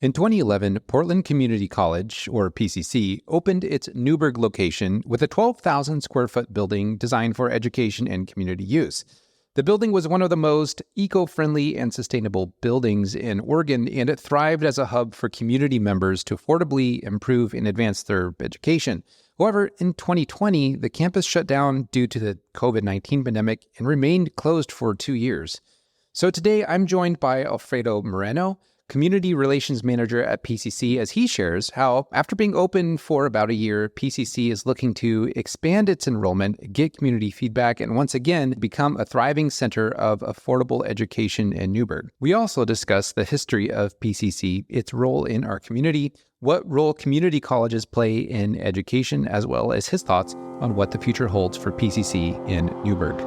In 2011, Portland Community College, or PCC, opened its Newberg location with a 12,000 square foot building designed for education and community use. The building was one of the most eco-friendly and sustainable buildings in Oregon, and it thrived as a hub for community members to affordably improve and advance their education. However, in 2020, the campus shut down due to the COVID-19 pandemic and remained closed for 2 years. So today, I'm joined by Alfredo Moreno, Community Relations Manager at PCC, as he shares how, after being open for about a year, PCC is looking to expand its enrollment, get community feedback, and once again, become a thriving center of affordable education in Newberg. We also discuss the history of PCC, its role in our community, what role community colleges play in education, as well as his thoughts on what the future holds for PCC in Newberg.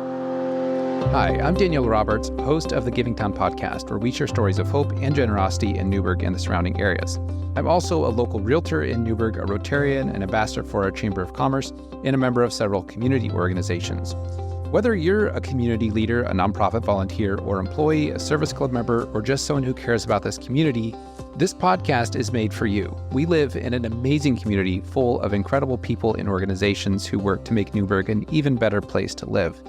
Hi, I'm Daniel Roberts, host of the Giving Town podcast, where we share stories of hope and generosity in Newberg and the surrounding areas. I'm also a local realtor in Newberg, a Rotarian, an ambassador for our Chamber of Commerce, and a member of several community organizations. Whether you're a community leader, a nonprofit volunteer, or employee, a service club member, or just someone who cares about this community, this podcast is made for you. We live in an amazing community full of incredible people and organizations who work to make Newberg an even better place to live.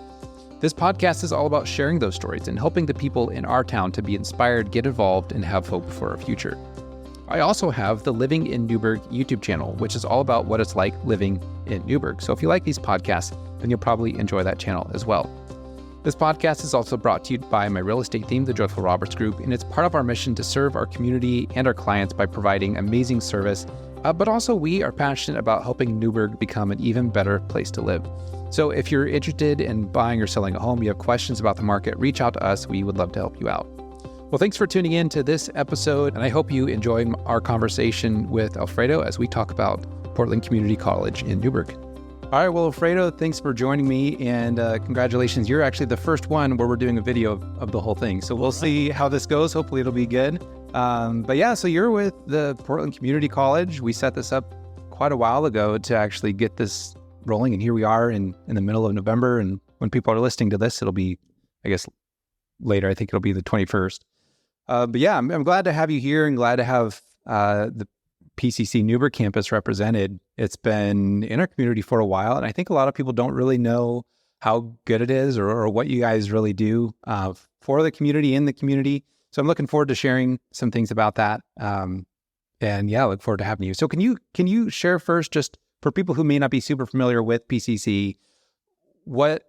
This podcast is all about sharing those stories and helping the people in our town to be inspired, get involved, and have hope for our future. I also have the Living in Newberg YouTube channel, which is all about what it's like living in Newberg. So if you like these podcasts, then you'll probably enjoy that channel as well. This podcast is also brought to you by my real estate team, the Joyful Roberts Group, and it's part of our mission to serve our community and our clients by providing amazing service. But also we are passionate about helping Newberg become an even better place to live. So if you're interested in buying or selling a home, you have questions about the market, reach out to us. We would love to help you out. Well, thanks for tuning in to this episode, and I hope you enjoyed our conversation with Alfredo as we talk about Portland Community College in Newberg. All right, well, Alfredo, thanks for joining me, and congratulations. You're actually the first one where we're doing a video of the whole thing. So we'll see how this goes. Hopefully it'll be good. But yeah, so you're with the Portland Community College. We set this up quite a while ago to actually get this rolling, and here we are in the middle of November, and when people are listening to this, it'll be, I guess, later. I think it'll be the 21st. But yeah, I'm glad to have you here and glad to have the PCC Newberg campus represented. It's been in our community for a while, and I think a lot of people don't really know how good it is or what you guys really do for the community, in the community. So I'm looking forward to sharing some things about that. And yeah, I look forward to having you. So can you share first, just for people who may not be super familiar with PCC, what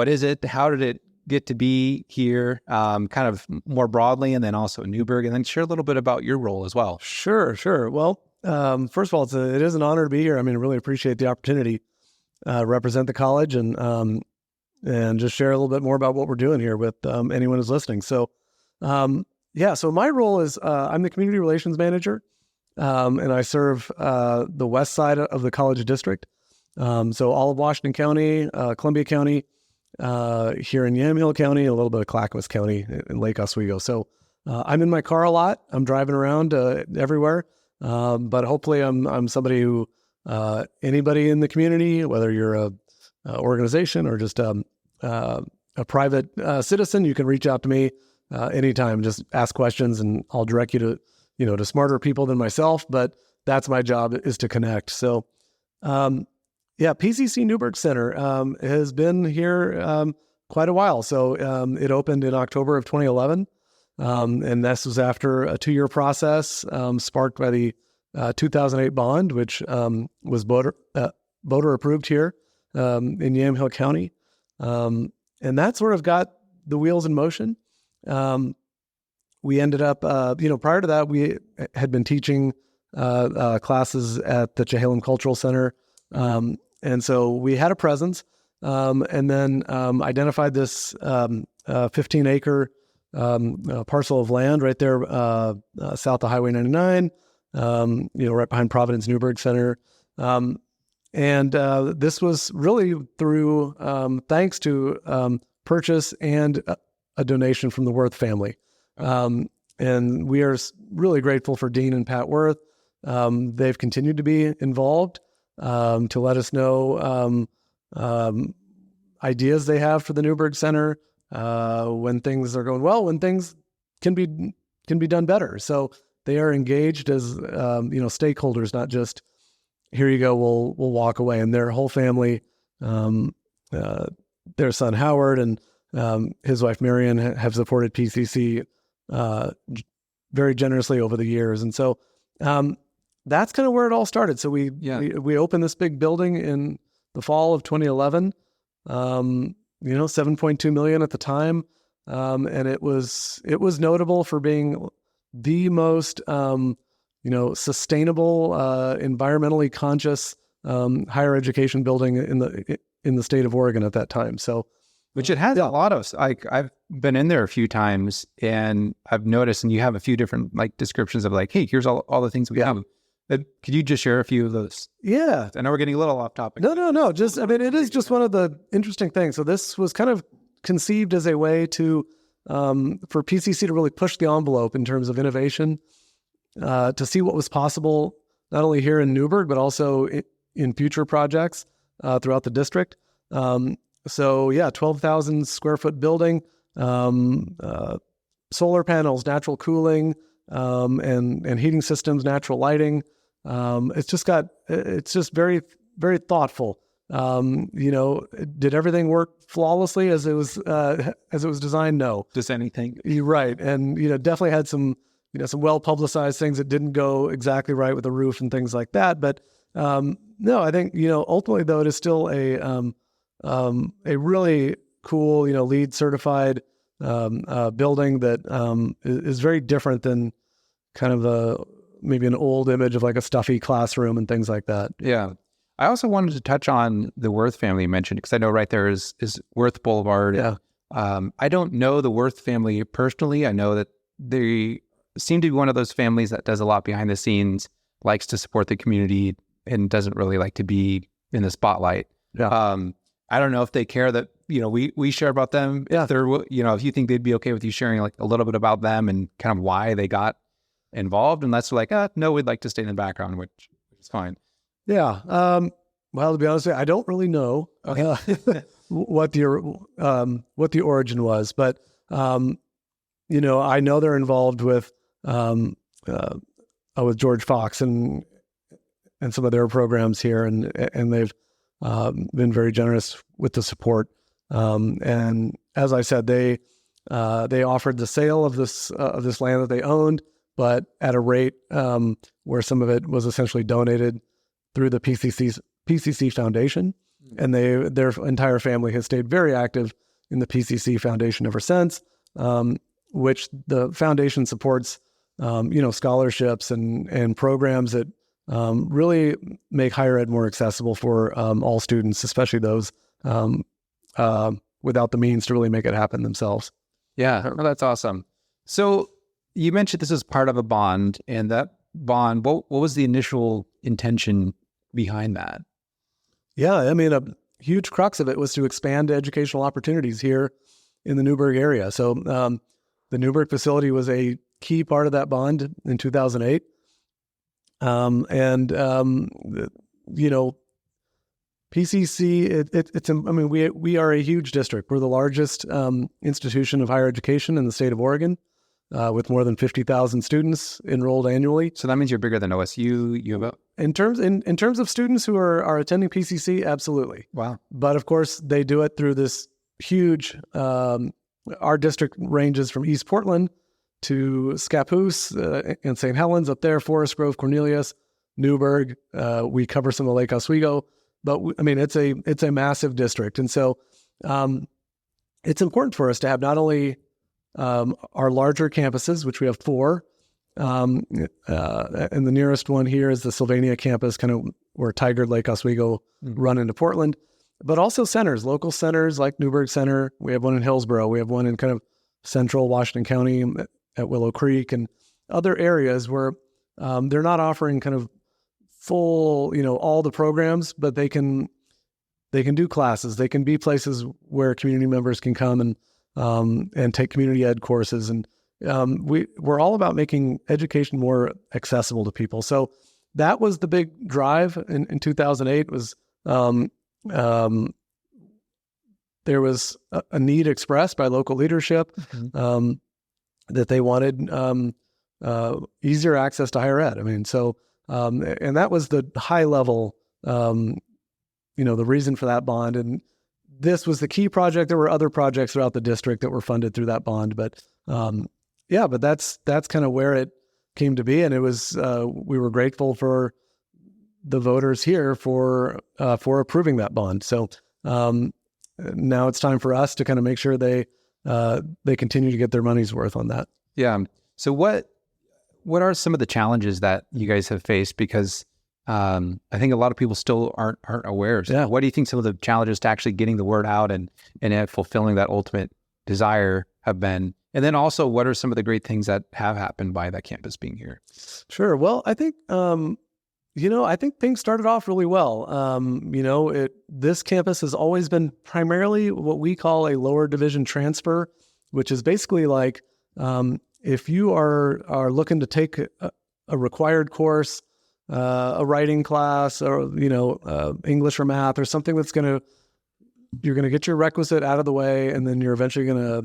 is it? How did it get to be here, kind of more broadly, and then also Newberg, and then share a little bit about your role as well. Sure. Well, first of all, it is an honor to be here. I mean, I really appreciate the opportunity to represent the college and just share a little bit more about what we're doing here with anyone who's listening. So, so my role is I'm the community relations manager. And I serve the west side of the college district. So all of Washington County, Columbia County, here in Yamhill County, a little bit of Clackamas County and Lake Oswego. So I'm in my car a lot. I'm driving around everywhere. But hopefully I'm somebody who anybody in the community, whether you're a organization or just a private citizen, you can reach out to me anytime. Just ask questions and I'll direct you to smarter people than myself, but that's my job, is to connect. So, PCC Newberg Center has been here quite a while. So it opened in October of 2011, and this was after a 2-year process sparked by the 2008 bond, which was voter approved here in Yamhill County, and that sort of got the wheels in motion. We ended up, prior to that, we had been teaching classes at the Chehalem Cultural Center. And so we had a presence, and then identified this 15-acre parcel of land right there south of Highway 99, right behind Providence Newberg Center. And this was really through thanks to purchase and a donation from the Worth family. And we are really grateful for Dean and Pat Worth. They've continued to be involved to let us know ideas they have for the Newberg Center when things are going well, when things can be done better. So they are engaged as stakeholders, not just here you go, we'll walk away. And their whole family, their son Howard and his wife Marion have supported PCC very generously over the years. And so that's kind of where it all started. So we opened this big building in the fall of 2011, $7.2 million at the time. And it was notable for being the most, sustainable, environmentally conscious higher education building in the state of Oregon at that time. So, which it has a lot of, like, I've been in there a few times and I've noticed, and you have a few different like descriptions of like, hey, here's all the things we have. Could you just share a few of those? Yeah. I know we're getting a little off topic. No. It is just one of the interesting things. So this was kind of conceived as a way to, for PCC to really push the envelope in terms of innovation, to see what was possible, not only here in Newberg, but also in future projects throughout the district. 12,000 square foot building, solar panels, natural cooling, and heating systems, natural lighting. It's just very, very thoughtful. Did everything work flawlessly as it was designed? No. Just anything. You're right. And, definitely had some well-publicized things that didn't go exactly right with the roof and things like that. But, no, I think, ultimately though, it is still a really cool, LEED certified, building that, is very different than kind of maybe an old image of like a stuffy classroom and things like that. Yeah. I also wanted to touch on the Worth family you mentioned, because I know right there is Worth Boulevard. Yeah. I don't know the Worth family personally. I know that they seem to be one of those families that does a lot behind the scenes, likes to support the community, and doesn't really like to be in the spotlight. Yeah. I don't know if they care that, we share about them. Yeah. If they're, if you think they'd be okay with you sharing like a little bit about them and kind of why they got involved, unless they're like, no, we'd like to stay in the background, which is fine. Yeah. Well, to be honest with you, I don't really know what the origin was, but I know they're involved with George Fox and some of their programs here, and they've been very generous with the support. And as I said, they offered the sale of this land that they owned, but at a rate where some of it was essentially donated through the PCC Foundation, and their entire family has stayed very active in the PCC Foundation ever since, which the foundation supports, scholarships and programs that really make higher ed more accessible for all students, especially those without the means to really make it happen themselves. Yeah, well, that's awesome. So you mentioned this is part of a bond, and that bond, what was the initial intention behind that? Yeah, I mean, a huge crux of it was to expand educational opportunities here in the Newberg area. So the Newberg facility was a key part of that bond in 2008. PCC, we are a huge district. We're the largest institution of higher education in the state of Oregon, with more than 50,000 students enrolled annually. So that means you're bigger than OSU, U of O? In terms of students who are attending PCC, absolutely. Wow. But of course, they do it through this huge, our district ranges from East Portland to Scappoose and St. Helens up there, Forest Grove, Cornelius, Newberg. We cover some of Lake Oswego, but it's a massive district. And so it's important for us to have not only our larger campuses, which we have 4, and the nearest one here is the Sylvania campus, kind of where Tiger, Lake Oswego run into Portland, but also centers, local centers like Newberg Center. We have one in Hillsborough. We have one in kind of central Washington County at Willow Creek, and other areas where they're not offering kind of full, all the programs, but they can do classes. They can be places where community members can come and take community ed courses. And we're all about making education more accessible to people. So that was the big drive in 2008 was, there was a need expressed by local leadership, that they wanted, easier access to higher ed. I mean, so, and that was the high level, the reason for that bond. And this was the key project. There were other projects throughout the district that were funded through that bond, but but that's kind of where it came to be. And it was, we were grateful for the voters here for approving that bond. So now it's time for us to kind of make sure they continue to get their money's worth on that. Yeah. So what are some of the challenges that you guys have faced? Because I think a lot of people still aren't aware. So what do you think some of the challenges to actually getting the word out and fulfilling that ultimate desire have been? And then also, what are some of the great things that have happened by that campus being here? Sure. Well, I think, I think things started off really well. This campus has always been primarily what we call a lower division transfer, which is basically like, if you are looking to take a required course, a writing class, or English or math, or something you're gonna get your requisite out of the way, and then you're eventually gonna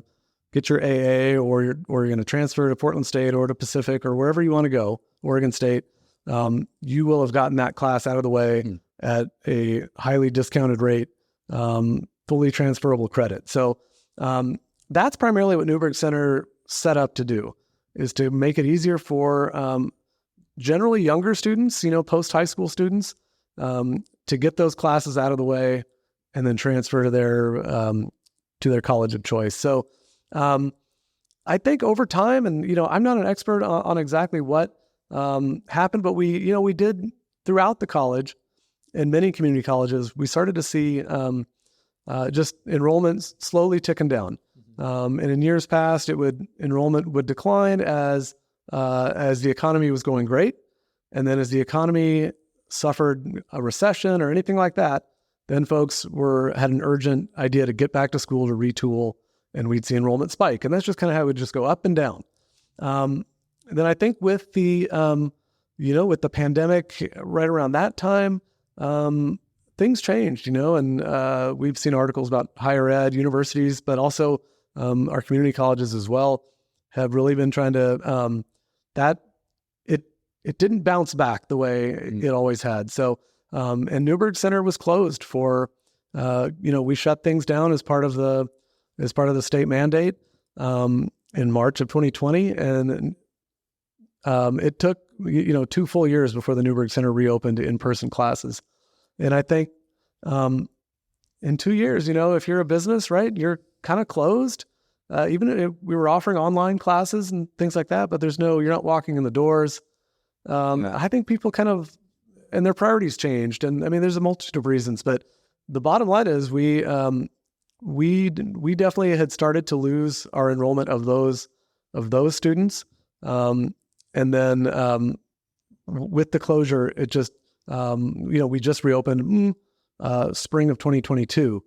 get your AA, or you're gonna transfer to Portland State or to Pacific or wherever you want to go, Oregon State. You will have gotten that class out of the way at a highly discounted rate, fully transferable credit. So that's primarily what Newberg Center set up to do, is to make it easier for generally younger students, post-high school students, to get those classes out of the way and then transfer to their college of choice. So I think over time, and I'm not an expert on exactly what happened, but we did throughout the college and many community colleges, we started to see just enrollment slowly ticking down. And in years past, enrollment would decline as the economy was going great. And then as the economy suffered a recession or anything like that, then folks had an urgent idea to get back to school, to retool, and we'd see enrollment spike. And that's just kind of how it would just go up and down. And then I think with the pandemic right around that time, things changed, and we've seen articles about higher ed, universities, but also our community colleges as well have really been trying to, it didn't bounce back the way it always had. So, and Newberg Center was closed for, we shut things down as part of the state mandate in March of 2020. And it took, 2 full years before the Newberg Center reopened in-person classes. And I think in 2 years, if you're a business, right, you're kind of closed. Even if we were offering online classes and things like that, but you're not walking in the doors. I think people and their priorities changed. And I mean, there's a multitude of reasons, but the bottom line is we definitely had started to lose our enrollment of those students. And then with the closure, it just, we just reopened spring of 2022.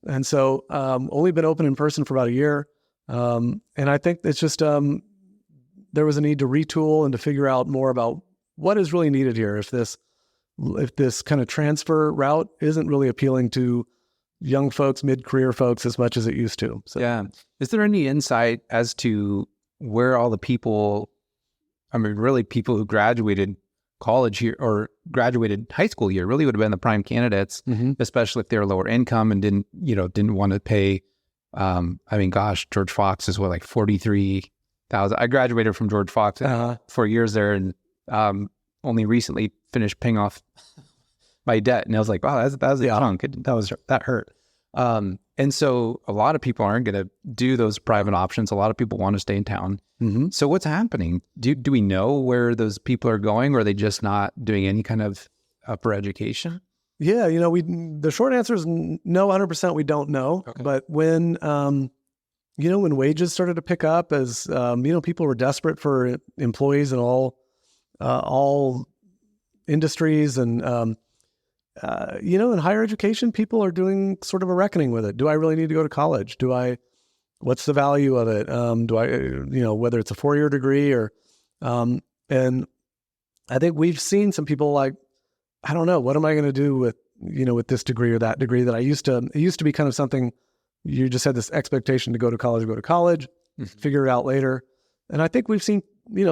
And so only been open in person for about a year. And I think it's just there was a need to retool and to figure out more about what is really needed here. If this kind of transfer route isn't really appealing to young folks, mid-career folks as much as it used to. So. Yeah. Is there any insight as to where all the people, really people who graduated college here or graduated high school here really would have been the prime candidates, especially if they're lower income and didn't want to pay. George Fox is like 43,000. I graduated from George Fox 4 years there, and only recently finished paying off my debt. And I was like, wow, that was a chunk. That hurt. And so a lot of people aren't going to do those private options. A lot of people want to stay in town. Mm-hmm. So what's happening? Do we know where those people are going, or are they just not doing any kind of upper education? Yeah, the short answer is no, 100% we don't know. Okay. But when, when wages started to pick up as, people were desperate for employees in all industries and, in higher education, people are doing sort of a reckoning with it. Do I really need to go to college? What's the value of it? Do I, whether it's a 4-year degree or, and I think we've seen some people like, I don't know, what am I going to do with this degree or that degree that it used to be kind of something you just had this expectation to go to college, figure it out later. And I think we've seen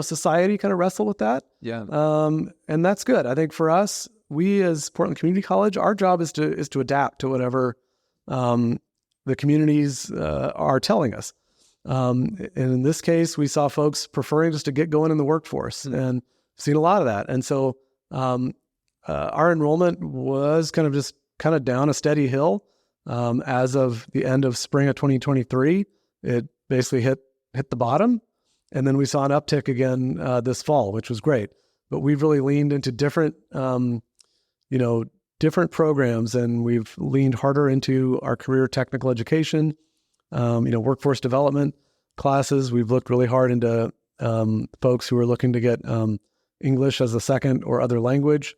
society kind of wrestle with that. Yeah. And that's good. I think for us, we as Portland Community College, our job is to adapt to whatever the communities are telling us. And in this case, we saw folks preferring just to get going in the workforce, and seen a lot of that. And so our enrollment was kind of down a steady hill. As of the end of spring of 2023, it basically hit the bottom. And then we saw an uptick again this fall, which was great. But we've really leaned into different programs, and we've leaned harder into our career technical education, workforce development classes. We've looked really hard into folks who are looking to get English as a second or other language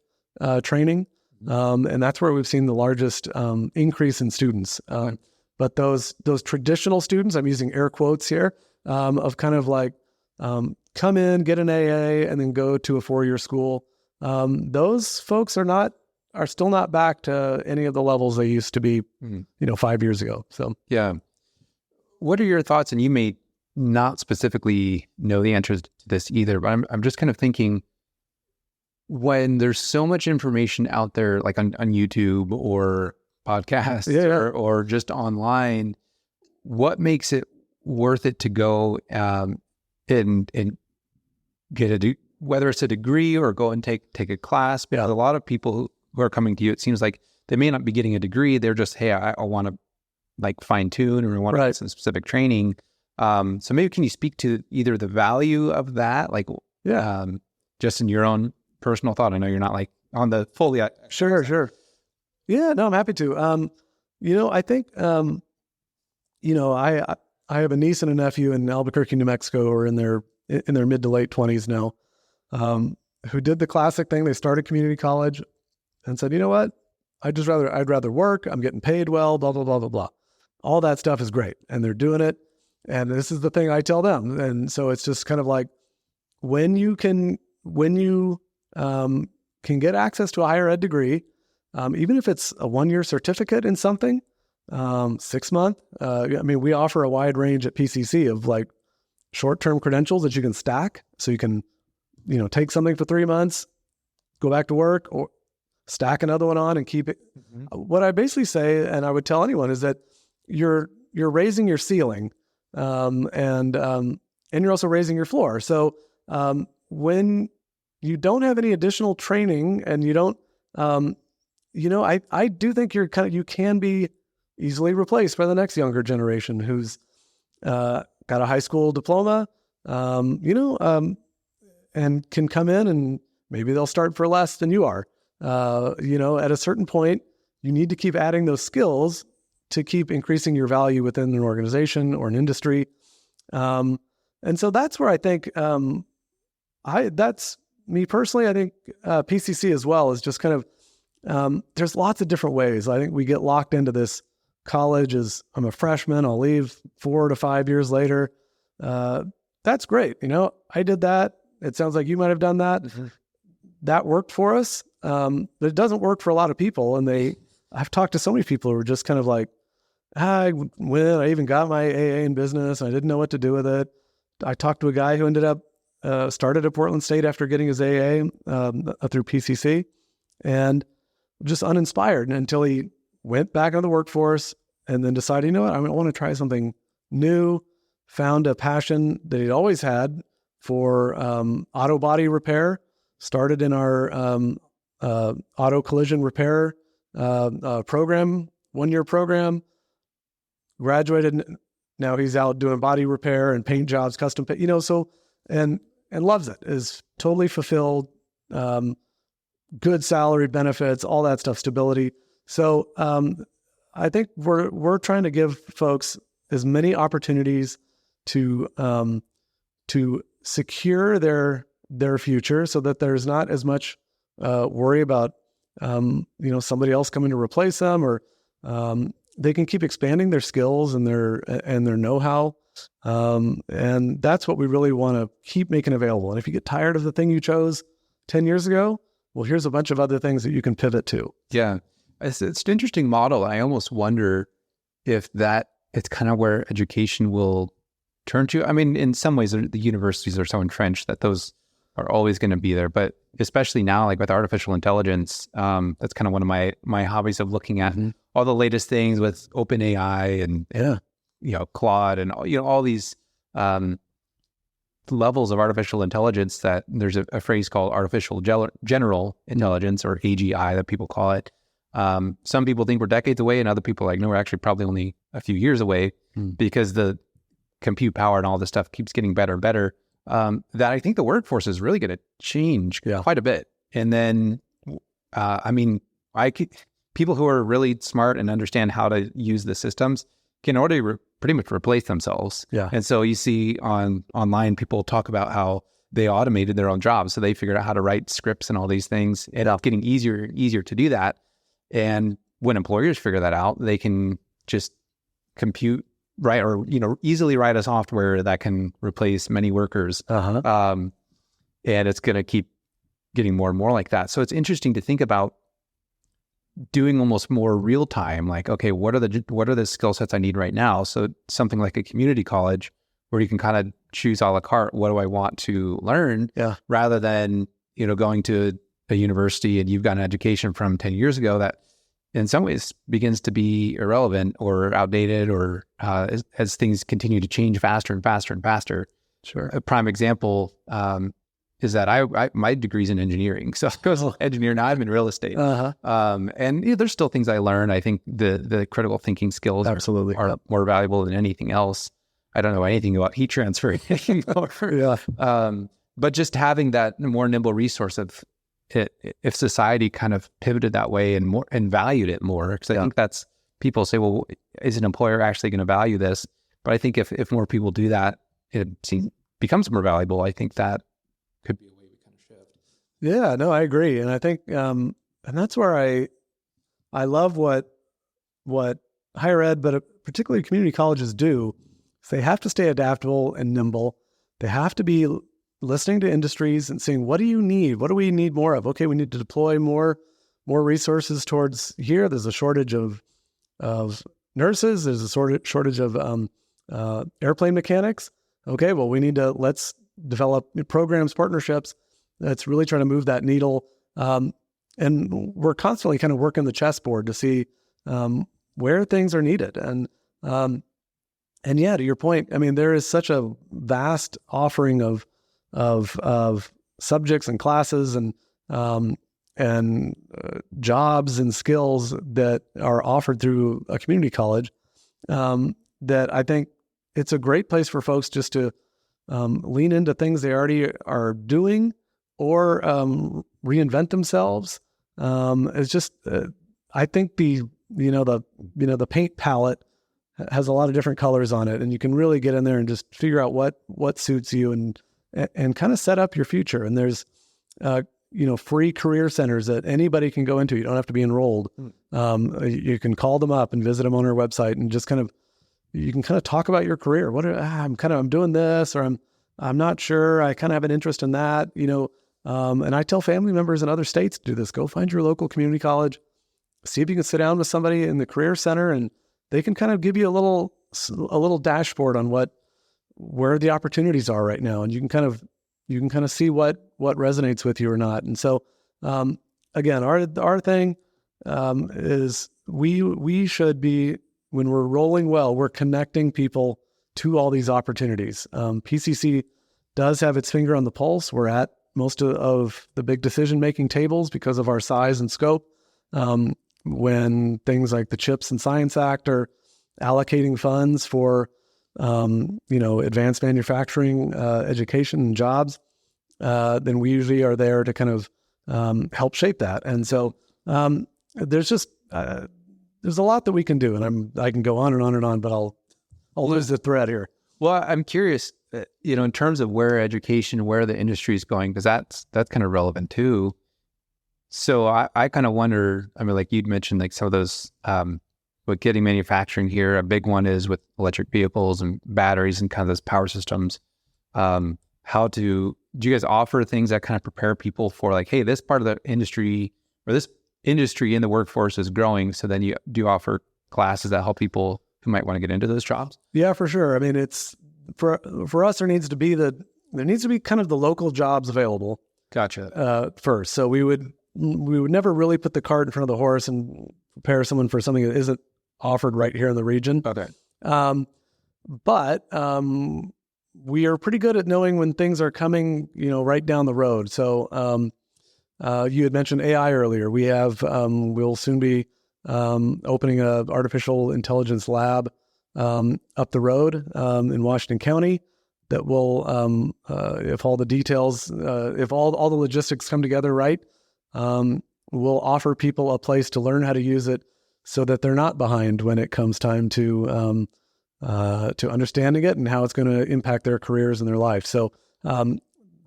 training. And that's where we've seen the largest increase in students. But those traditional students, I'm using air quotes here, of kind of like come in, get an AA, and then go to a 4-year school. Those folks are still not back to any of the levels they used to be, 5 years ago. So yeah. What are your thoughts? And you may not specifically know the answers to this either, but I'm just kind of thinking, when there's so much information out there, like on YouTube or podcasts or just online, what makes it worth it to go and get whether it's a degree or go and take a class? Because a lot of people who are coming to you, it seems like they may not be getting a degree. They're just, hey, I want to like fine tune, or want to get some specific training. So maybe can you speak to either the value of that, like just in your own personal thought? I know you're not like on the fully. Sure. Yeah, no, I'm happy to. I think, I have a niece and a nephew in Albuquerque, New Mexico, who are in their mid to late 20s now, who did the classic thing. They started community college and said, you know what? I'd rather work. I'm getting paid well, blah, blah, blah, blah, blah. All that stuff is great. And they're doing it. And this is the thing I tell them. And so it's just kind of like, when you can get access to a higher ed degree, even if it's a 1-year certificate in something, 6 month, we offer a wide range at PCC of like short-term credentials that you can stack. So you can, take something for 3 months, go back to work, or stack another one on and keep it. What I basically say, and I would tell anyone, is that you're raising your ceiling, and you're also raising your floor. So when you don't have any additional training, and you don't, I do think you can be easily replaced by the next younger generation who's got a high school diploma, and can come in, and maybe they'll start for less than you are. At a certain point, you need to keep adding those skills to keep increasing your value within an organization or an industry. And so that's where I think, that's me personally. I think PCC as well is just kind of, there's lots of different ways. I think we get locked into this college as I'm a freshman, I'll leave 4 to 5 years later. That's great. I did that. It sounds like you might have done that. That worked for us. But it doesn't work for a lot of people. And I've talked to so many people who are just kind of like, I even got my AA in business, and I didn't know what to do with it. I talked to a guy who ended up, started at Portland State after getting his AA through PCC, and just uninspired until he went back into the workforce and then decided, I want to try something new, found a passion that he'd always had for auto body repair, started in our auto collision repair program, 1-year program, graduated. Now he's out doing body repair and paint jobs, custom paint, and loves it, is totally fulfilled, good salary, benefits, all that stuff, stability. So I think we're trying to give folks as many opportunities to secure their future, so that there's not as much worry about somebody else coming to replace them, or they can keep expanding their skills and their know-how. And that's what we really want to keep making available. And if you get tired of the thing you chose 10 years ago, well, here's a bunch of other things that you can pivot to. Yeah. It's an interesting model. I almost wonder if it's kind of where education will turn to. I mean, in some ways, the universities are so entrenched that those are always going to be there. But especially now, like with artificial intelligence, that's kind of one of my hobbies of looking at all the latest things with OpenAI and Claude and all these levels of artificial intelligence. That there's a phrase called artificial general intelligence, or AGI, that people call it. Some people think we're decades away, and other people are like, no, we're actually probably only a few years away, because the compute power and all this stuff keeps getting better and better. That I think the workforce is really going to change quite a bit. And then, people who are really smart and understand how to use the systems can already pretty much replace themselves. Yeah. And so you see online people talk about how they automated their own jobs. So they figured out how to write scripts and all these things. It's getting easier to do that. And when employers figure that out, they can just compute, right, or easily write a software that can replace many workers. And it's going to keep getting more and more like that. So it's interesting to think about doing almost more real time, like, okay, what are the skill sets I need right now? So something like a community college where you can kind of choose a la carte, what do I want to learn, rather than going to a university and you've got an education from 10 years ago that in some ways begins to be irrelevant or outdated, or as things continue to change faster and faster and faster. Sure. A prime example is that I my degree's in engineering. So I was an engineer, now I'm in real estate. And there's still things I learn. I think the critical thinking skills are more valuable than anything else. I don't know anything about heat transfer anymore. But just having that more nimble resource of it, if society kind of pivoted that way and valued it more, because I think that's, people say, well, is an employer actually going to value this? But I think if more people do that, it becomes more valuable. I think that could be a way we kind of shift. Yeah, no, I agree. And I think, and that's where I love what higher ed, but particularly community colleges do. They have to stay adaptable and nimble. They have to be listening to industries and saying, what do you need? What do we need more of? Okay, we need to deploy more resources towards here. There's a shortage of nurses. There's a shortage of airplane mechanics. Okay, well, let's develop programs, partnerships that's really trying to move that needle. And we're constantly kind of working the chessboard to see where things are needed. And yeah, to your point, I mean, there is such a vast offering of subjects and classes and jobs and skills that are offered through a community college, that I think it's a great place for folks just to lean into things they already are doing, or reinvent themselves. It's just, I think the paint palette has a lot of different colors on it, and you can really get in there and just figure out what suits you and kind of set up your future. And there's, free career centers that anybody can go into. You don't have to be enrolled. You can call them up and visit them on our website, and just you can talk about your career. I'm doing this, or I'm not sure. I kind of have an interest in that, and I tell family members in other states to do this. Go find your local community college, see if you can sit down with somebody in the career center, and they can kind of give you a little dashboard on where the opportunities are right now. And you can kind of see what resonates with you or not. And so, again, our thing, is we should be, when we're rolling well, we're connecting people to all these opportunities. PCC does have its finger on the pulse. We're at most of the big decision-making tables because of our size and scope. When things like the CHIPS and Science Act are allocating funds for, advanced manufacturing, education and jobs, then we usually are there to kind of help shape that. And so there's just, there's a lot that we can do, and I can go on and on and on, but I'll lose the thread here. Well, I'm curious, in terms of where the industry is going, because that's kind of relevant too. So I kind of wonder, I mean, like you'd mentioned, like some of those, with getting manufacturing here, a big one is with electric vehicles and batteries and kind of those power systems. Do you guys offer things that kind of prepare people for, like, hey, this part of the industry, or this industry in the workforce is growing, so then you do offer classes that help people who might want to get into those jobs? Yeah, for sure. I mean, it's for us, there needs to be kind of the local jobs available. Gotcha. First. So we would never really put the cart in front of the horse and prepare someone for something that isn't offered right here in the region. Okay. But we are pretty good at knowing when things are coming, right down the road. So you had mentioned AI earlier. We have we'll soon be opening a artificial intelligence lab up the road in Washington County. That will, if all the details, if all the logistics come together right, we'll offer people a place to learn how to use it so that they're not behind when it comes time to understanding it and how it's going to impact their careers and their life. So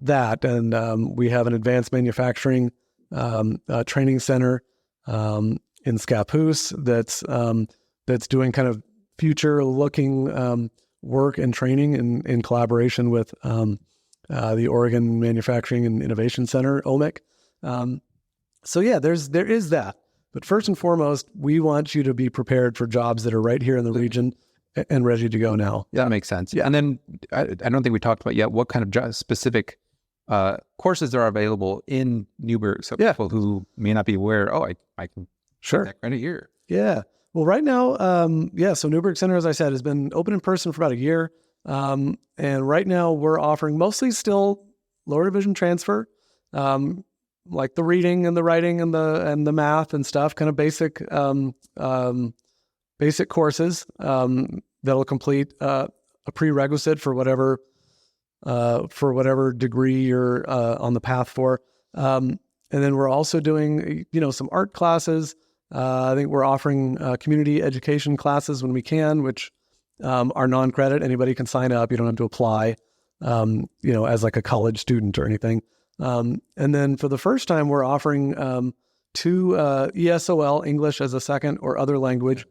that, and we have an advanced manufacturing training center in Scappoose that's doing kind of future-looking work and training in collaboration with the Oregon Manufacturing and Innovation Center, OMIC. So yeah, there is that. But first and foremost, we want you to be prepared for jobs that are right here in the region and ready to go now. Yeah, that makes sense. Yeah. And then I don't think we talked about yet what kind of specific courses are available in Newberg. So people who may not be aware, I can get that credit here. Yeah. Well, right now, so Newberg Center, as I said, has been open in person for about a year. And right now we're offering mostly still lower division transfer, like the reading and the writing and the math and stuff, kind of basic courses that'll complete a prerequisite for whatever degree you're on the path for. And then we're also doing, some art classes. I think we're offering community education classes when we can, which are non-credit. Anybody can sign up. You don't have to apply, as like a college student or anything. And then for the first time, we're offering 2 ESOL, English as a second or other language.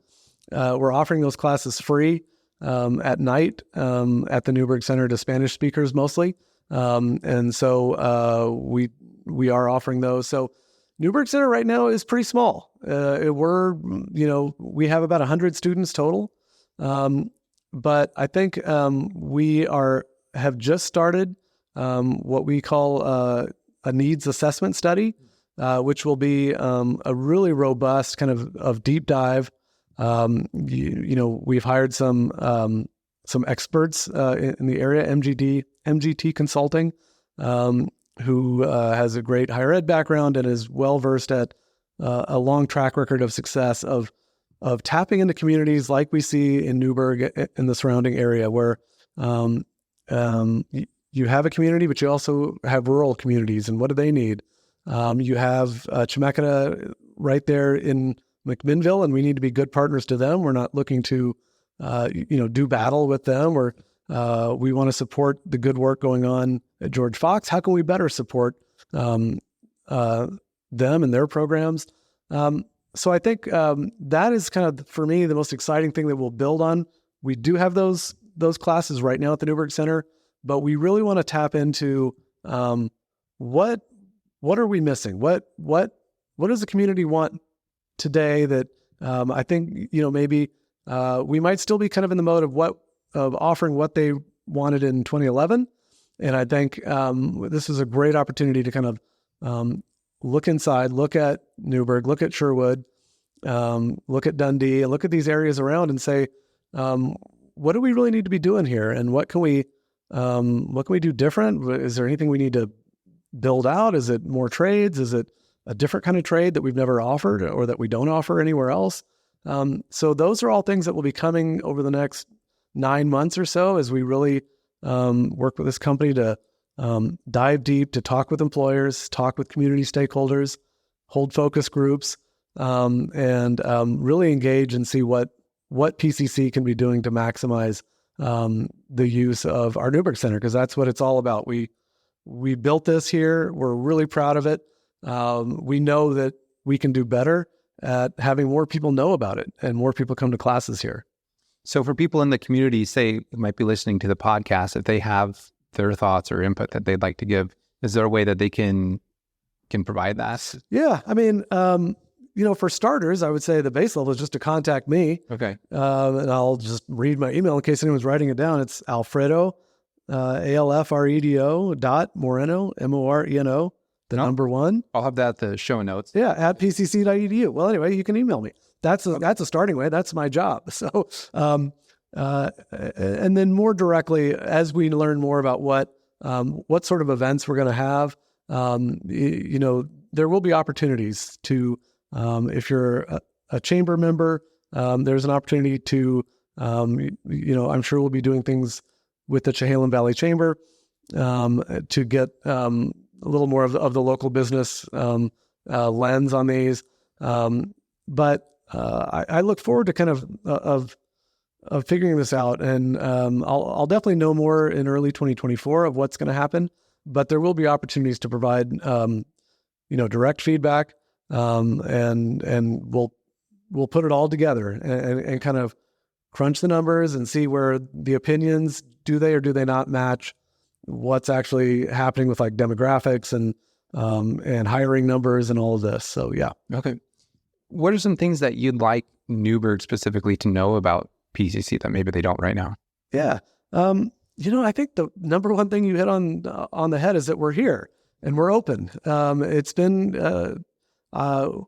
We're offering those classes free at night at the Newberg Center to Spanish speakers mostly. And so we are offering those. So Newberg Center right now is pretty small. We have about 100 students total. But I think we have just started what we call a needs assessment study, which will be a really robust kind of deep dive. We've hired some experts in the area, MGT Consulting, who has a great higher ed background and is well versed at a long track record of success of tapping into communities like we see in Newberg in the surrounding area, where you have a community, but you also have rural communities, and what do they need? You have Chemeketa right there in McMinnville, and we need to be good partners to them. We're not looking to, do battle with them, or we want to support the good work going on at George Fox. How can we better support them and their programs? So I think that is kind of, for me, the most exciting thing that we'll build on. We do have those classes right now at the Newberg Center, but we really want to tap into what are we missing? What does the community want today that I think maybe we might still be kind of in the mode of offering what they wanted in 2011, and I think this is a great opportunity to kind of look inside, look at Newberg, look at Sherwood, look at Dundee, and look at these areas around and say, what do we really need to be doing here, and what can we do different? Is there anything we need to build out? Is it more trades? Is it a different kind of trade that we've never offered or that we don't offer anywhere else? So those are all things that will be coming over the next 9 months or so as we really work with this company to dive deep, to talk with employers, talk with community stakeholders, hold focus groups, and really engage and see what PCC can be doing to maximize the use of our Newberg Center, because that's what it's all about. We built this here. We're really proud of it. We know that we can do better at having more people know about it and more people come to classes here. So for people in the community, say, who might be listening to the podcast, if they have their thoughts or input that they'd like to give, is there a way that they can provide that? Yeah. I mean, for starters, I would say the base level is just to contact me. Okay. And I'll just read my email in case anyone's writing it down. It's Alfredo, Alfredo .Moreno, Moreno, number 1. I'll have that at the show notes. Yeah, at pcc.edu. Well, anyway, you can email me. That's a starting way. That's my job. So, and then more directly, as we learn more about what sort of events we're going to have, there will be opportunities to, if you're a chamber member, there's an opportunity to, I'm sure we'll be doing things with the Chehalem Valley Chamber to get a little more of the local business lens on these. But I look forward to kind of figuring this out, and I'll definitely know more in early 2024 of what's going to happen. But there will be opportunities to provide direct feedback, and we'll put it all together and kind of crunch the numbers and see where the opinions, do they or do they not match what's actually happening with like demographics and hiring numbers and all of this. So yeah. Okay. What are some things that you'd like Newberg specifically to know about PCC that maybe they don't right now? Yeah. I think the number one thing you hit on the head is that we're here and we're open. It's been, I'm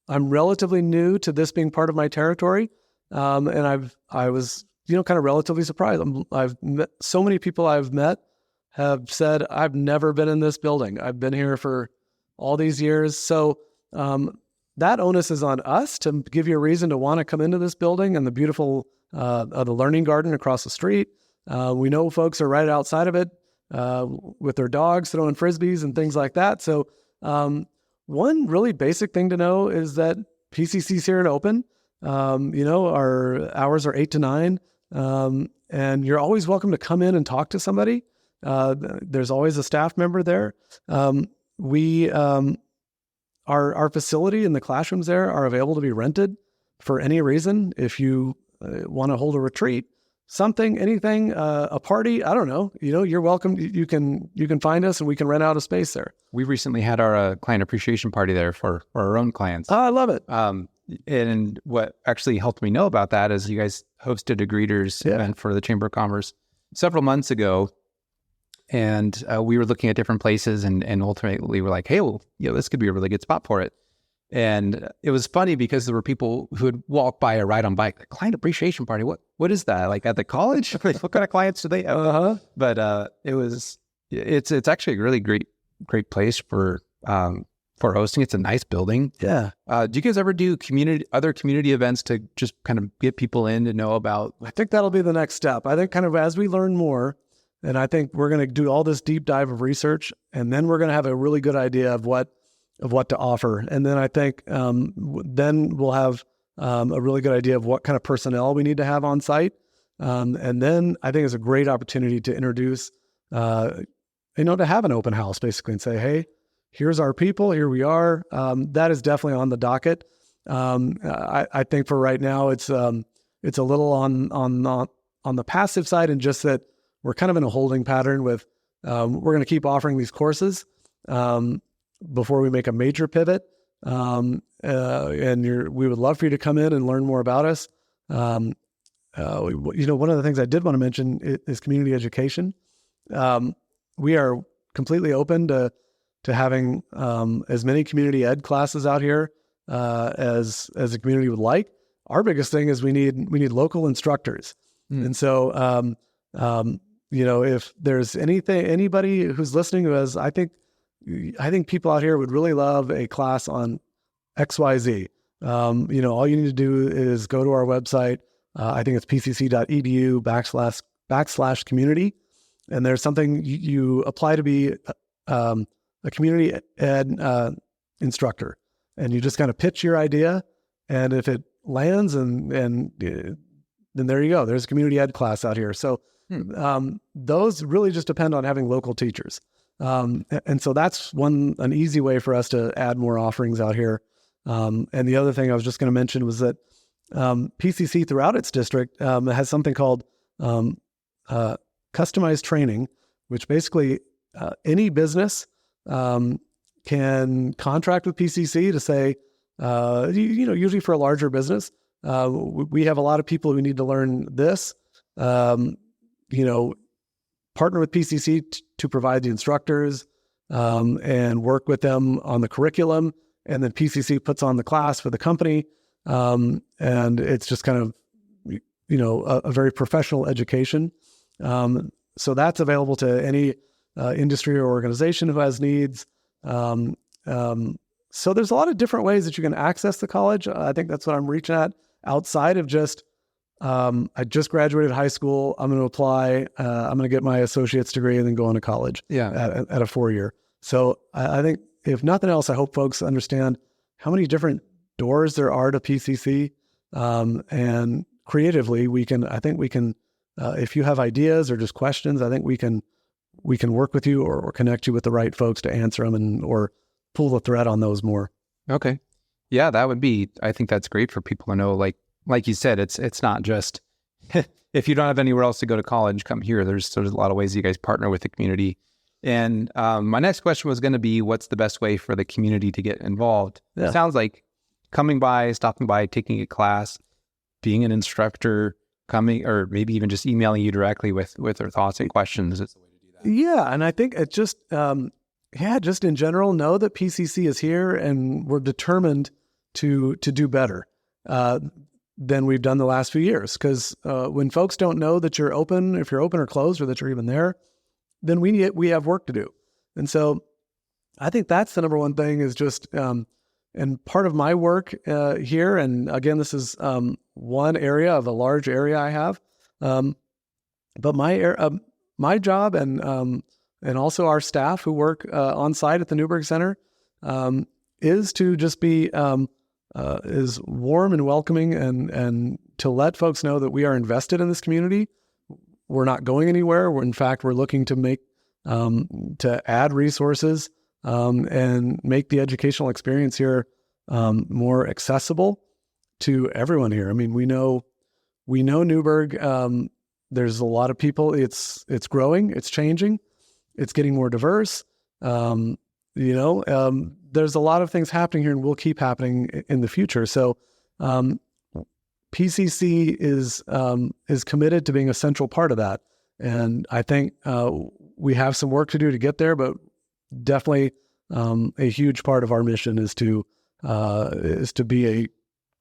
relatively new to this being part of my territory. And I was, kind of relatively surprised. I've met so many people I've met have said, I've never been in this building. I've been here for all these years. So, that onus is on us to give you a reason to want to come into this building and the beautiful, the learning garden across the street. We know folks are right outside of it, with their dogs throwing Frisbees and things like that. So, one really basic thing to know is that PCC's here and open. Our hours are 8 to 9. And you're always welcome to come in and talk to somebody. There's always a staff member there. Our facility and the classrooms there are available to be rented for any reason. If you want to hold a retreat, something, anything, a party, I don't know, you're welcome. You can find us and we can rent out a space there. We recently had our client appreciation party there for our own clients. Oh, I love it. And what actually helped me know about that is you guys hosted a greeters event for the Chamber of Commerce several months ago. And we were looking at different places and ultimately we're like, hey, well, this could be a really good spot for it. And it was funny because there were people who would walk by or ride on bike, the client appreciation party. What is that? Like at the college? What kind of clients do they have? But it's actually a really great place for hosting. It's a nice building. Yeah. Do you guys ever do other community events to just kind of get people in to know about? I think that'll be the next step. I think kind of as we learn more, and I think we're going to do all this deep dive of research, and then we're going to have a really good idea of what to offer. And then I think then we'll have a really good idea of what kind of personnel we need to have on site. And then I think it's a great opportunity to introduce, to have an open house basically and say, hey, here's our people, here we are. That is definitely on the docket. I think for right now, it's a little on the passive side, and just that we're kind of in a holding pattern with, we're going to keep offering these courses before we make a major pivot. And we would love for you to come in and learn more about us. One of the things I did want to mention is community education. We are completely open to having as many community ed classes out here as the community would like. Our biggest thing is we need local instructors. And so, if there's anybody who's listening who has, I think people out here would really love a class on XYZ. All you need to do is go to our website. I think it's pcc.edu/community. And there's something you apply to be a community ed instructor. And you just kind of pitch your idea. And if it lands and then there you go. There's a community ed class out here. So those really just depend on having local teachers. And so that's an easy way for us to add more offerings out here. And the other thing I was just going to mention was that PCC throughout its district has something called customized training, which basically any business can contract with PCC to say, usually for a larger business, we have a lot of people who need to learn this. Partner with PCC to provide the instructors and work with them on the curriculum, and then PCC puts on the class for the company, and it's just kind of a very professional education. So that's available to any industry or organization who has needs. So there's a lot of different ways that you can access the college. I think that's what I'm reaching at outside of just, I just graduated high school. I'm going to apply. I'm going to get my associate's degree and then go on to college at a 4-year. So I think if nothing else, I hope folks understand how many different doors there are to PCC. And creatively, we can, if you have ideas or just questions, I think we can work with you or connect you with the right folks to answer them or pull the thread on those more. Okay. Yeah, I think that's great for people to know. Like you said, it's not just, if you don't have anywhere else to go to college, come here. There's a lot of ways you guys partner with the community. And my next question was going to be, what's the best way for the community to get involved? Yeah. It sounds like coming by, stopping by, taking a class, being an instructor, coming, or maybe even just emailing you directly with their thoughts and questions is the way to do that. Yeah, and I think it just, just in general, know that PCC is here and we're determined to do better than we've done the last few years. Because when folks don't know that you're open, if you're open or closed, or that you're even there, then we have work to do. And so I think that's the number one thing is just, and part of my work here, and again, this is one area of a large area I have, but my job and also our staff who work on site at the Newberg Center is to just be is warm and welcoming and to let folks know that we are invested in this community. We're not going anywhere. In fact, we're looking to make to add resources and make the educational experience here more accessible to everyone here. I mean, we know Newberg. There's a lot of people. It's growing. It's changing. It's getting more diverse. There's a lot of things happening here and will keep happening in the future. So PCC is committed to being a central part of that. And I think we have some work to do to get there, but definitely a huge part of our mission is to be a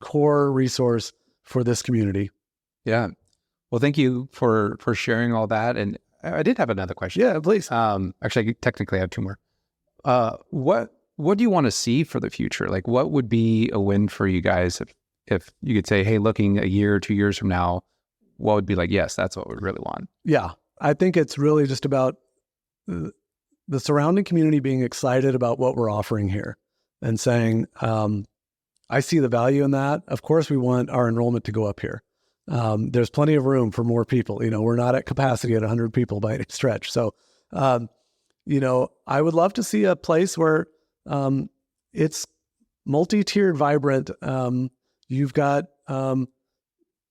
core resource for this community. Yeah. Well, thank you for sharing all that. And I did have another question. Yeah, please. Actually, I technically have two more. What do you want to see for the future? Like, what would be a win for you guys if you could say, hey, looking a year or 2 years from now, what would be like, yes, that's what we really want? Yeah, I think it's really just about the surrounding community being excited about what we're offering here and saying, I see the value in that. Of course, we want our enrollment to go up here. There's plenty of room for more people. We're not at capacity at 100 people by any stretch. So, I would love to see a place where it's multi-tiered, vibrant. You've got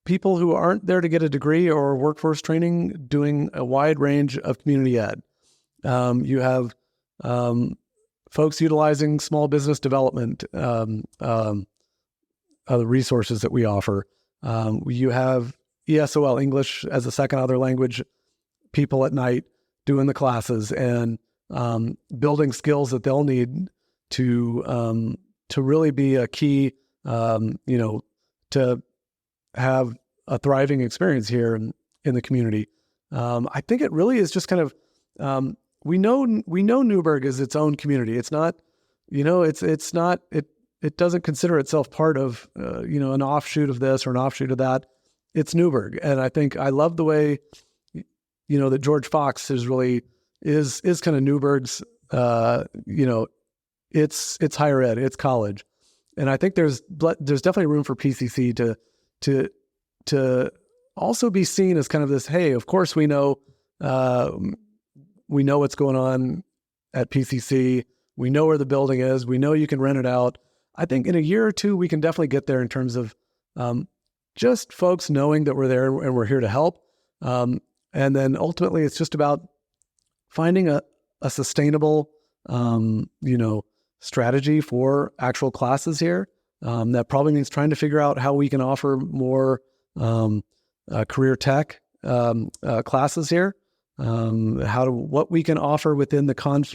people who aren't there to get a degree or workforce training doing a wide range of community ed. You have folks utilizing small business development resources that we offer. You have ESOL, English as a second other language, people at night doing the classes and building skills that they'll need to really be a key, to have a thriving experience here in the community. I think it really is just kind of, we know Newberg is its own community. It's not, it doesn't consider itself part of, an offshoot of this or an offshoot of that. It's Newberg. And I think I love the way, that George Fox is really, is kind of Newberg's, it's higher ed, it's college. And I think there's definitely room for PCC to also be seen as kind of this, hey, of course we know what's going on at PCC. We know where the building is. We know you can rent it out. I think in a year or two, we can definitely get there in terms of just folks knowing that we're there and we're here to help. And then ultimately, it's just about finding a sustainable, strategy for actual classes here. That probably means trying to figure out how we can offer more career tech classes here. What we can offer within the confines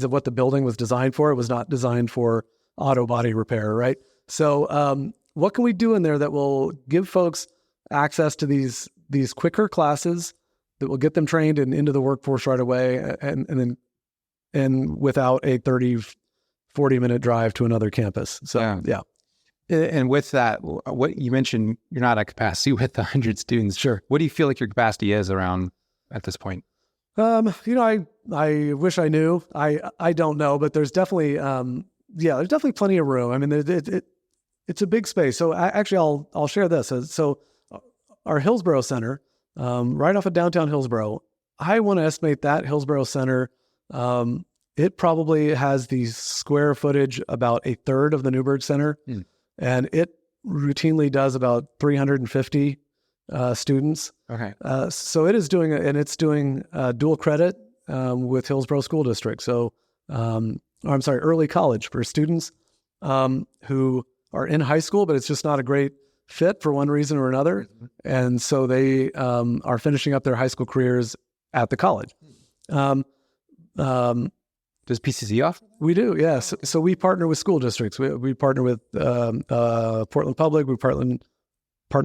of what the building was designed for. It was not designed for auto body repair, right? So what can we do in there that will give folks access to these quicker classes that will get them trained and into the workforce right away, and without a 30-40 minute drive to another campus. So yeah. And with that, what you mentioned, you're not at capacity with 100 students. Sure. What do you feel like your capacity is around at this point? I wish I knew. I don't know, but there's definitely there's definitely plenty of room. I mean, it's a big space. So actually, I'll share this. So our Hillsborough Center, right off of downtown Hillsborough, I want to estimate that Hillsborough Center, it probably has the square footage about a third of the Newberg Center, and it routinely does about 350 students. Okay. So it is doing, and it's doing dual credit with Hillsborough School District. So, early college for students who are in high school, but it's just not a great fit for one reason or another. And so they are finishing up their high school careers at the college. Does PCC offer? We do, yes. So we partner with school districts. We partner with Portland Public. We partner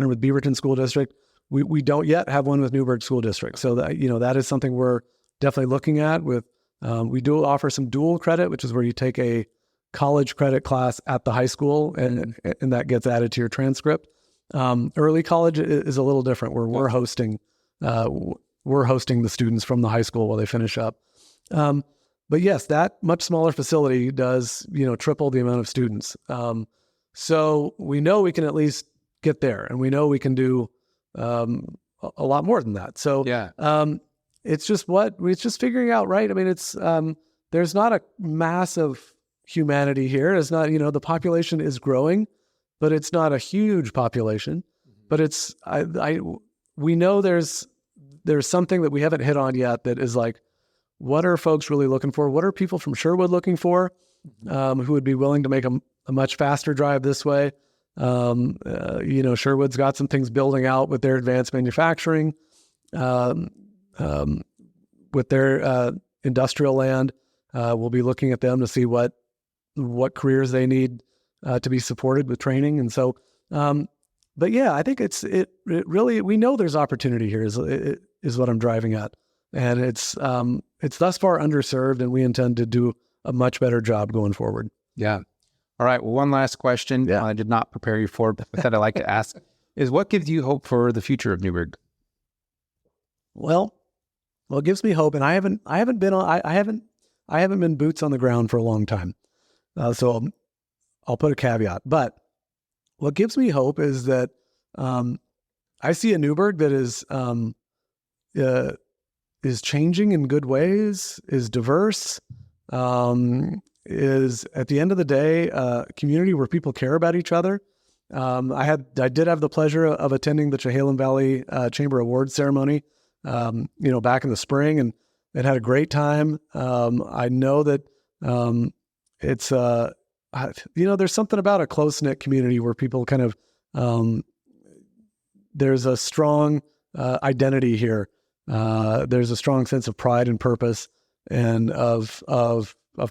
with Beaverton School District. We don't yet have one with Newberg School District. So that is something we're definitely looking at. We do offer some dual credit, which is where you take a college credit class at the high school, and that gets added to your transcript. Early college is a little different, where we're hosting the students from the high school while they finish up. But yes, that much smaller facility does, triple the amount of students. So we know we can at least get there, and we know we can do a lot more than that. So it's just figuring out, right? I mean, it's there's not a massive humanity here. It's not, the population is growing, but it's not a huge population. But it's we know there's something that we haven't hit on yet that is like, what are folks really looking for? What are people from Sherwood looking for, who would be willing to make a much faster drive this way? Sherwood's got some things building out with their advanced manufacturing, with their industrial land. We'll be looking at them to see what careers they need to be supported with training. And so, but yeah, I think it really, we know there's opportunity here is what I'm driving at. And it's thus far underserved, and we intend to do a much better job going forward. Yeah. All right. Well, one last question I did not prepare you for, but that I like to ask is, what gives you hope for the future of Newberg? Well, it gives me hope, and I haven't been boots on the ground for a long time, so I'll put a caveat. But what gives me hope is that I see a Newberg that is changing in good ways, is diverse, is at the end of the day a community where people care about each other. I did have the pleasure of attending the Chehalem Valley Chamber Awards ceremony, back in the spring, and it had a great time. I know that it's there's something about a close-knit community where people kind of there's a strong identity here. There's a strong sense of pride and purpose, and of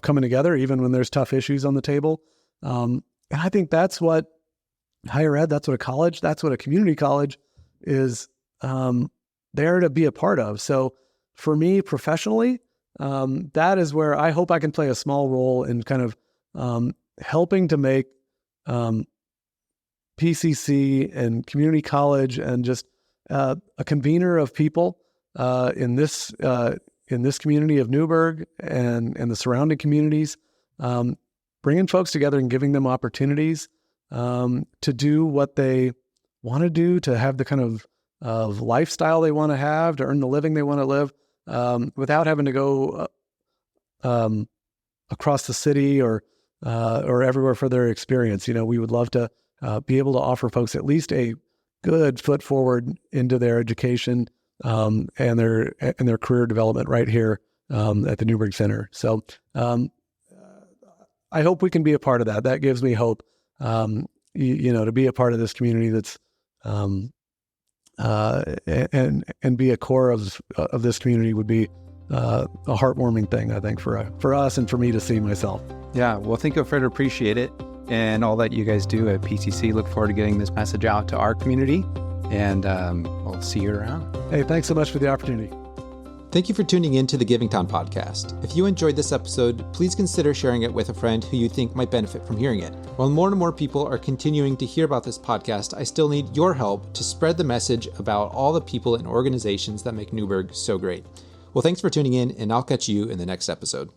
coming together, even when there's tough issues on the table. And I think that's what higher ed, that's what a college, that's what a community college is there to be a part of. So for me professionally, that is where I hope I can play a small role in kind of helping to make PCC and community college and just a convener of people in this community of Newberg and the surrounding communities, bringing folks together and giving them opportunities to do what they want to do, to have the kind of lifestyle they want to have, to earn the living they want to live, without having to go across the city or everywhere for their experience. We would love to be able to offer folks at least a good foot forward into their education and their career development right here at the Newberg Center. So I hope we can be a part of that. That gives me hope, to be a part of this community that's, and be a core of this community would be a heartwarming thing, I think, for us and for me to see myself. Yeah. Well, thank you, Alfredo. Appreciate it. And all that you guys do at PCC. Look forward to getting this message out to our community. And we'll see you around. Hey, thanks so much for the opportunity. Thank you for tuning in to the Giving Town podcast. If you enjoyed this episode, please consider sharing it with a friend who you think might benefit from hearing it. While more and more people are continuing to hear about this podcast, I still need your help to spread the message about all the people and organizations that make Newberg so great. Well, thanks for tuning in, and I'll catch you in the next episode.